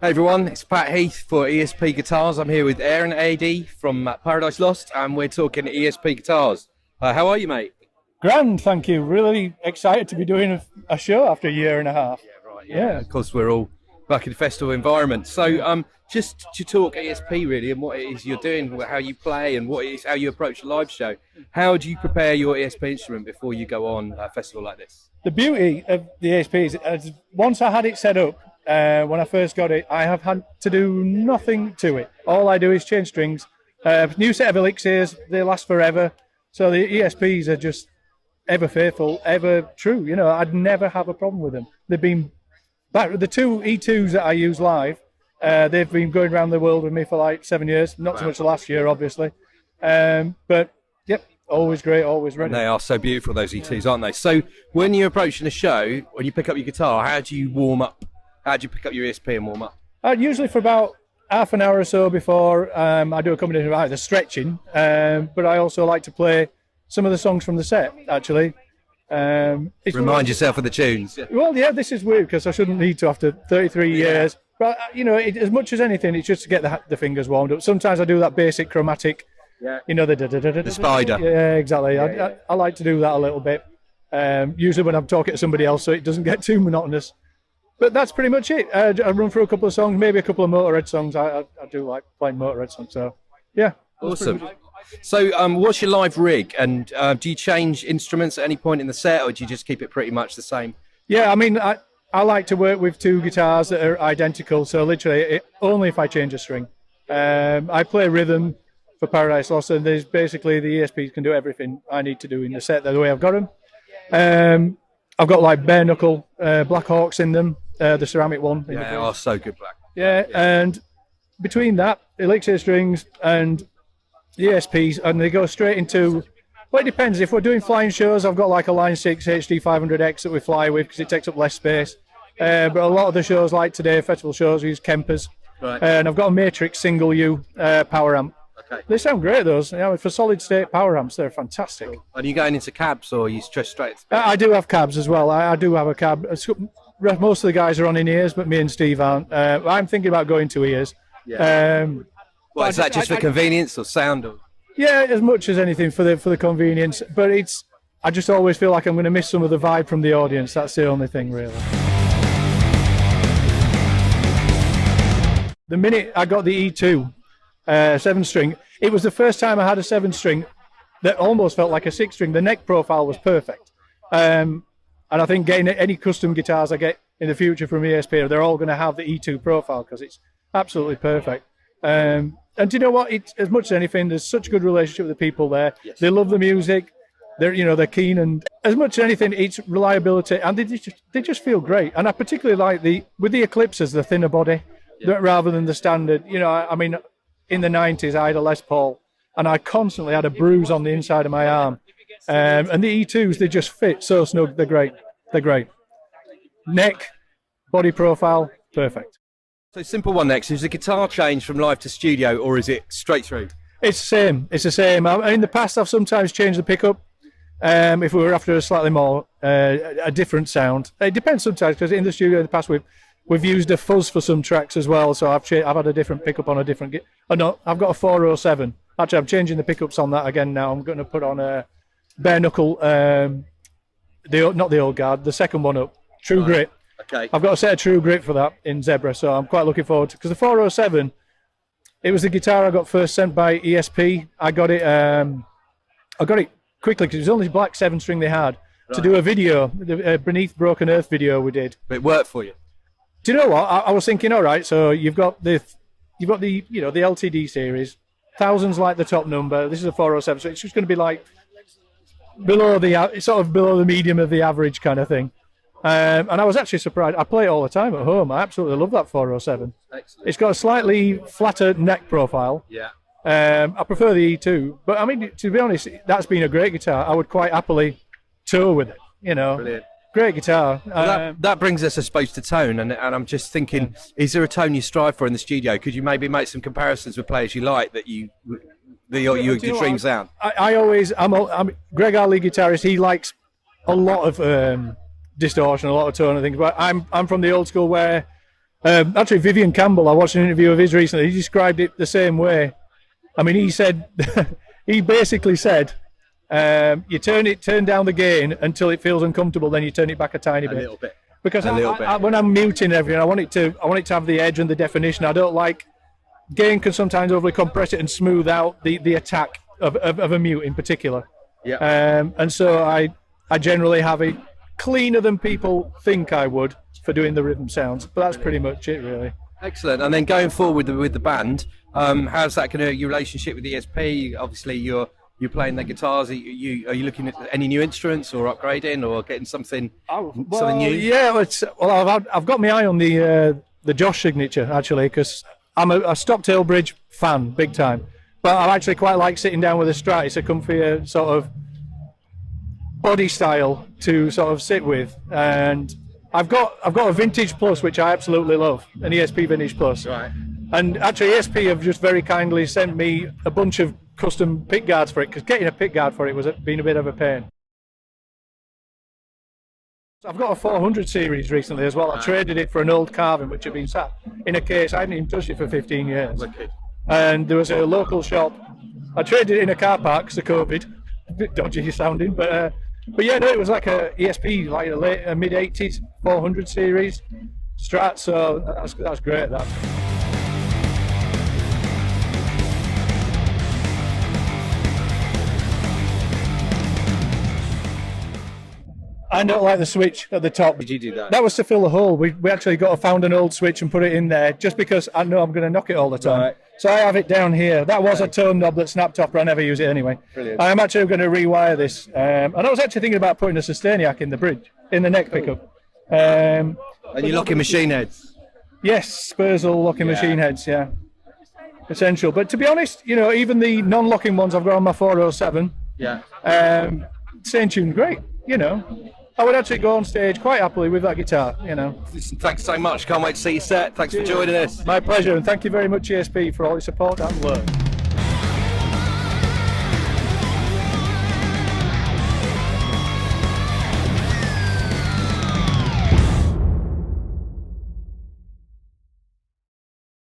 Hey everyone, it's Pat Heath for ESP Guitars. I'm here with Aaron Aedy from Paradise Lost, and we're talking ESP guitars. How are you, mate? Grand, thank you. Really excited to be doing a show after a year and a half. Yeah, right. Yeah, of course we're all back in the festival environment. So, just to talk ESP really, and what it is you're doing, how you play, and what it is how you approach a live show. How do you prepare your ESP instrument before you go on a festival like this? The beauty of the ESP is once I had it set up, when I first got it, I have had to do nothing to it. All I do is change strings. New set of elixirs, they last forever. So the ESPs are just ever faithful, ever true. You know, I'd never have a problem with them. They've been back. The two E2s that I use live, they've been going around the world with me for like 7 years. Not so much the last year, obviously. But yep, always great, always ready. They are so beautiful, those E2s, aren't they? So when you're approaching a show, when you pick up your guitar, how do you warm up? How do you pick up your ESP and warm up? Usually for about half an hour or so before I do a combination of either stretching, but I also like to play some of the songs from the set, actually. Remind yourself of the tunes. Well, yeah, this is weird because I shouldn't need to after 33 years. But, you know, as much as anything, it's just to get the fingers warmed up. Sometimes I do that basic chromatic, you know, the spider. Yeah, exactly. I like to do that a little bit, usually when I'm talking to somebody else so it doesn't get too monotonous. But that's pretty much it. I run through a couple of songs, maybe a couple of Motorhead songs. I do like playing Motorhead songs, so yeah. Awesome. So what's your live rig, and do you change instruments at any point in the set, or do you just keep it pretty much the same? Yeah, I mean, I like to work with two guitars that are identical, so literally only if I change a string. I play rhythm for Paradise Lost, and there's basically the ESPs can do everything I need to do in the set the way I've got them. I've got like bare knuckle Black Hawks in them. The ceramic one. Yeah, they are so good, black. Yeah, and between that, elixir strings and ESPs, and they go straight into. Well, it depends. If we're doing flying shows, I've got like a Line 6 HD 500X that we fly with because it takes up less space. But a lot of the shows, like today, festival shows, we use Kempers. Right. And I've got a Matrix single U power amp. Okay. They sound great, those. You know, for solid state power amps, they're fantastic. Cool. Are you going into cabs, or are you just straight? I do have cabs as well. I do have a cab. Most of the guys are on in ears, but me and Steve aren't. I'm thinking about going to ears. Yeah. Well, is that just for convenience or sound? Or? Yeah, as much as anything for the convenience. But I just always feel like I'm going to miss some of the vibe from the audience. That's the only thing, really. The minute I got the E2 7-string, it was the first time I had a 7-string that almost felt like a 6-string. The neck profile was perfect. And I think getting any custom guitars I get in the future from ESP, they're all going to have the E2 profile because it's absolutely perfect. And do you know what? It's, as much as anything, there's such a good relationship with the people there. Yes. They love the music. They're keen, and as much as anything, it's reliability, and they just feel great. And I particularly like with the Eclipses, the thinner body, rather than the standard. You know, I mean, in the 90s, I had a Les Paul, and I constantly had a bruise on the inside of my arm. And the E2s, they just fit so snug. They're great. They're great. Neck, body profile, perfect. So simple one next. Is the guitar change from live to studio, or is it straight through? It's the same. It's the same. In the past, I've sometimes changed the pickup if we were after a slightly more a different sound. It depends sometimes, because in the studio in the past we've used a fuzz for some tracks as well. So I've had a different pickup on a different. No, I've got a 407. Actually, I'm changing the pickups on that again now. I'm going to put on a bare knuckle. Not the old guard, the second one up, True Grit. Okay. I've got a set of True Grit for that in Zebra, so I'm quite looking forward to. Because the 407, it was the guitar I got first sent by ESP. I got it quickly because it was only black 7-string they had to do a video, the Beneath Broken Earth video we did. But it worked for you. Do you know what? I was thinking, all right, so you've got the the LTD series, thousands like the top number. This is a 407, so it's just going to be like below the medium of the average kind of thing. And I was actually surprised. I play it all the time at home. I absolutely love that 407. Excellent. It's got a slightly flatter neck profile. Yeah. I prefer the E2, but I mean, to be honest, that's been a great guitar. I would quite happily tour with it. You know, brilliant. Great guitar. Well, that brings us, I suppose, to tone, and I'm just thinking, is there a tone you strive for in the studio? Could you maybe make some comparisons with players you like that your dream sound? I'm Greg, our lead guitarist. He likes a lot of distortion, a lot of tone and things. But I'm from the old school where Actually, Vivian Campbell, I watched an interview of his recently. He described it the same way. I mean, he said, he basically said, you turn down the gain until it feels uncomfortable, then you turn it back a tiny bit. A little bit. Because when I'm muting everything, I want it to have the edge and the definition. I don't like gain can sometimes overly compress it and smooth out the attack of a mute in particular. Yeah. And so I generally have it cleaner than people think I would for doing the rhythm sounds. But that's pretty much it, really. Excellent. And then going forward with the band, how's that going to your relationship with ESP? Obviously, you're playing the guitars. Are you looking at any new instruments or upgrading or getting something new? Yeah, I've got my eye on the Josh signature actually, because I'm a Stocktail Bridge fan, big time. But I actually quite like sitting down with a Strat. It's a comfier sort of body style to sort of sit with, and I've got a Vintage Plus which I absolutely love, an ESP Vintage Plus. Right. And actually ESP have just very kindly sent me a bunch of custom pick guards for it, because getting a pick guard for it was been a bit of a pain. So I've got a 400 series recently as well. I traded it for an old carving which had been sat in a case. I hadn't even touched it for 15 years. Wicked. And there was a local shop. I traded it in a car park because of COVID. A bit dodgy sounding, but yeah, no, it was like a ESP, like a mid 80s 400 series Strat. So that's great. That. I don't like the switch at the top. Did you do that? That was to fill the hole. We actually found an old switch and put it in there just because I know I'm going to knock it all the time. Right. So I have it down here. That was a tone knob that snapped off, but I never use it anyway. Brilliant. I am actually going to rewire this. And I was actually thinking about putting a Sustainiac in the bridge, in the neck pickup. And you're locking machine heads? Yes, Spursel locking machine heads, yeah. Essential. But to be honest, even the non-locking ones I've got on my 407, same tune, great, I would actually go on stage quite happily with that guitar, Listen, thanks so much. Can't wait to see you set. Thanks for joining us. My pleasure, and thank you very much, ESP, for all your support and work.